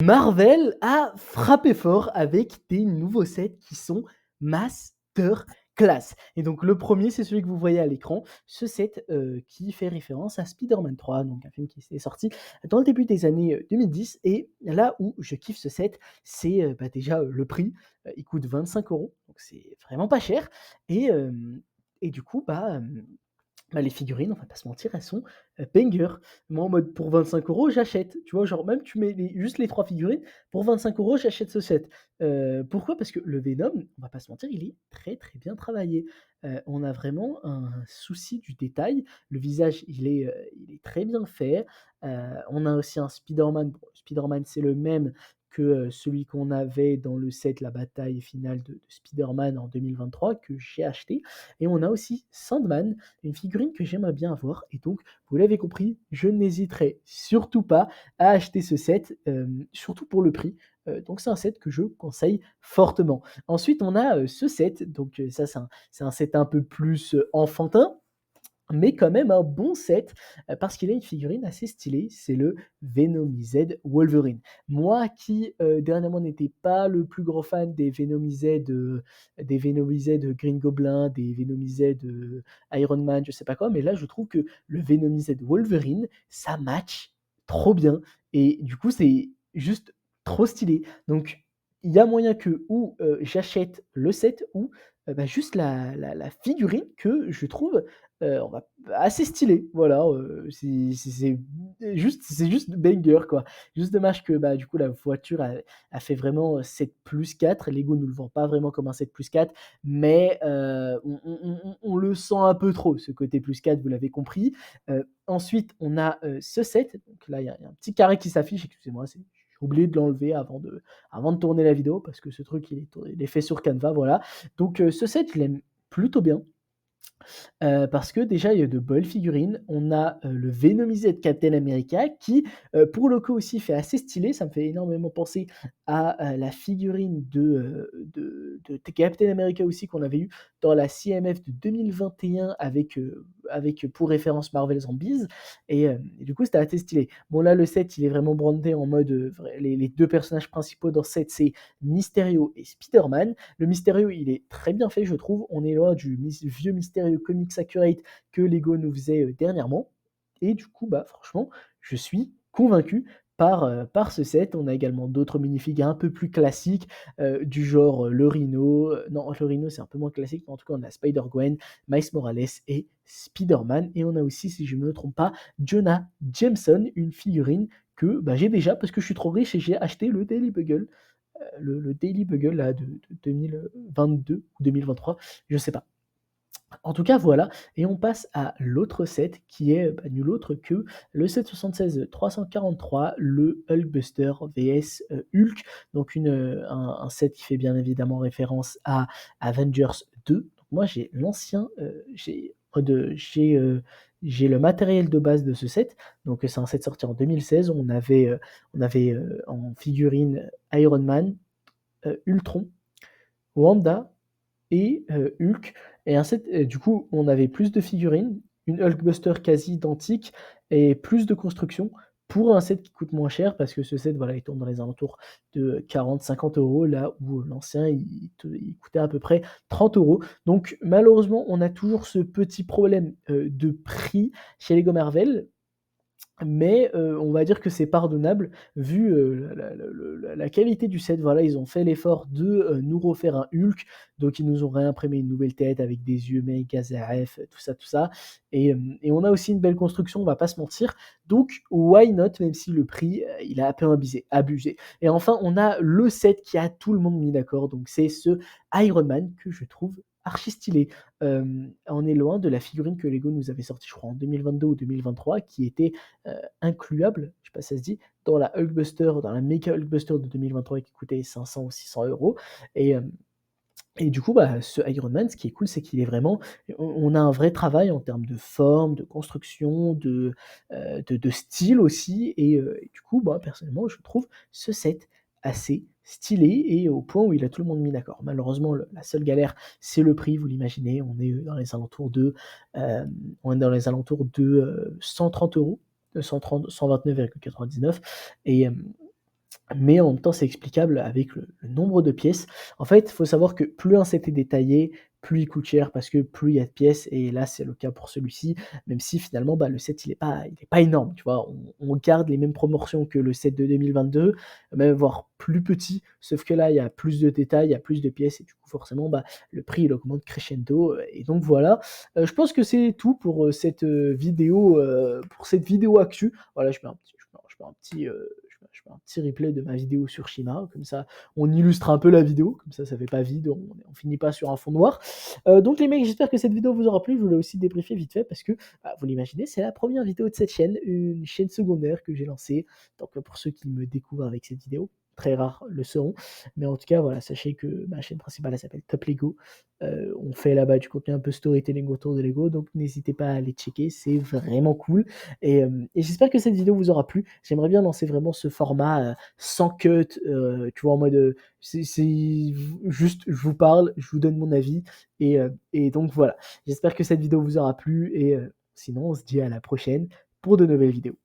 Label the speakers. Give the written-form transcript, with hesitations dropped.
Speaker 1: Marvel a frappé fort avec des nouveaux sets qui sont master class. Et donc le premier, c'est celui que vous voyez à l'écran, ce set qui fait référence à Spider-Man 3, donc un film qui est sorti dans le début des années 2010. Et là où je kiffe ce set, c'est déjà le prix. Il coûte 25 €, donc c'est vraiment pas cher. Et, et du coup, les figurines, on va pas se mentir, elles sont, banger. Moi, en mode pour 25 €, j'achète. Tu vois? Genre même tu mets juste les 3 figurines, pour 25 €, j'achète ce set. Pourquoi? Parce que le Venom, on va pas se mentir, il est très, très bien travaillé. On a vraiment un souci du détail. Le visage, il est très bien fait. On a aussi un Spider-Man. Bon, Spider-Man, c'est le même que, celui qu'on avait dans le set La bataille finale de Spider-Man en 2023 que j'ai acheté, et on a aussi Sandman, une figurine que j'aimerais bien avoir. Et donc, vous l'avez compris, je n'hésiterai surtout pas à acheter ce set, surtout pour le prix. Donc c'est un set que je conseille fortement. Ensuite, on a ce set, donc ça c'est un set un peu plus enfantin, mais quand même un bon set, parce qu'il a une figurine assez stylée, c'est le Venomized Wolverine. Moi qui, dernièrement n'étais pas le plus grand fan des Venomized Green Goblin, des Venomized Iron Man, je sais pas quoi, mais là je trouve que le Venomized Wolverine, ça match trop bien, et du coup c'est juste trop stylé. Donc il y a moyen que ou, j'achète le set ou, juste la figurine que je trouve on va assez stylé, voilà, c'est juste banger, quoi. Juste dommage que, du coup, la voiture a fait vraiment 7+4. Lego ne le vend pas vraiment comme un 7+4, mais on le sent un peu trop, ce côté +4, vous l'avez compris. Ensuite, on a, ce set, donc là, il y a un petit carré qui s'affiche, excusez-moi, j'ai oublié de l'enlever avant de tourner la vidéo parce que ce truc, il est fait sur Canva, voilà. Donc ce set, je l'aime plutôt bien. Parce que déjà, il y a de belles figurines. On a, le Venomisé de Captain America qui, pour le coup aussi fait assez stylé. Ça me fait énormément penser à, la figurine de Captain America aussi qu'on avait eu dans la CMF de 2021 avec pour référence Marvel Zombies, et du coup, c'était assez stylé. Bon là, le set, il est vraiment brandé en mode, vrai les 2 personnages principaux dans ce set, c'est Mysterio et Spider-Man. Le Mysterio, il est très bien fait, je trouve. On est loin du vieux Mysterio Comics Accurate que Lego nous faisait dernièrement. Et du coup, franchement, je suis convaincu par ce set. On a également d'autres minifigs un peu plus classiques, du genre le Rhino. Non, le Rhino, c'est un peu moins classique, mais en tout cas, on a Spider-Gwen, Miles Morales et Spider-Man. Et on a aussi, si je ne me trompe pas, Jonah Jameson, une figurine que j'ai déjà parce que je suis trop riche et j'ai acheté le Daily Bugle, le Daily Bugle là, de 2022 ou 2023, je sais pas. En tout cas, voilà, et on passe à l'autre set qui est nul autre que le 776 343, le Hulkbuster vs Hulk. Donc un set qui fait bien évidemment référence à Avengers 2. Donc moi j'ai l'ancien, j'ai le matériel de base de ce set. Donc c'est un set sorti en 2016. On avait en figurine Iron Man, Ultron, Wanda et Hulk. Et un set, du coup, on avait plus de figurines, une Hulkbuster quasi identique et plus de construction pour un set qui coûte moins cher, parce que ce set, voilà, il tourne dans les alentours de 40-50 € là où l'ancien, il coûtait à peu près 30 €. Donc malheureusement, on a toujours ce petit problème de prix chez Lego Marvel, mais on va dire que c'est pardonnable vu, la qualité du set. Voilà, ils ont fait l'effort de, nous refaire un Hulk, donc ils nous ont réimprimé une nouvelle tête avec des yeux méga ZRF, tout ça, et on a aussi une belle construction, on va pas se mentir, donc why not, même si le prix, il a un peu abusé. Et enfin, on a le set qui a tout le monde mis d'accord, donc c'est ce Iron Man que je trouve archi stylé. On est loin de la figurine que Lego nous avait sortie, je crois en 2022 ou 2023, qui était incluable, je sais pas si ça se dit, dans la Hulkbuster, dans la méga Hulkbuster de 2023 qui coûtait 500 ou 600 €. Et, et du coup, ce Iron Man, ce qui est cool, c'est qu'il est vraiment, on a un vrai travail en termes de forme, de construction, de style aussi. Et du coup, personnellement, je trouve ce set assez stylé, et au point où il a tout le monde mis d'accord. Malheureusement, la seule galère, c'est le prix, vous l'imaginez, on est dans les alentours de 130 €, de 129,99. Et, mais en même temps, c'est explicable avec le nombre de pièces. En fait, il faut savoir que plus un set est détaillé, plus il coûte cher parce que plus il y a de pièces et là, c'est le cas pour celui-ci, même si finalement, bah, le set, il est pas énorme, tu vois? On garde les mêmes proportions que le set de 2022, même voire plus petit, sauf que là, il y a plus de détails, il y a plus de pièces et du coup, forcément, bah, le prix, il augmente crescendo, et donc voilà. Je pense que c'est tout pour, cette vidéo actu. Voilà, je mets un petit, je fais un petit replay de ma vidéo sur Shima, comme ça on illustre un peu la vidéo, comme ça fait pas vide, on finit pas sur un fond noir. Donc les mecs, j'espère que cette vidéo vous aura plu, je voulais aussi débriefer vite fait parce que, bah, vous l'imaginez, c'est la première vidéo de cette chaîne, une chaîne secondaire que j'ai lancée. Donc pour ceux qui me découvrent avec cette vidéo, très rares le seront, mais en tout cas voilà, sachez que ma chaîne principale elle s'appelle Top Lego. On fait là-bas du contenu un peu storytelling autour de Lego, donc n'hésitez pas à aller checker, c'est vraiment cool. Et j'espère que cette vidéo vous aura plu. J'aimerais bien lancer vraiment ce format sans cut, tu vois, en mode c'est juste je vous parle, je vous donne mon avis, et donc voilà. J'espère que cette vidéo vous aura plu, et sinon on se dit à la prochaine pour de nouvelles vidéos.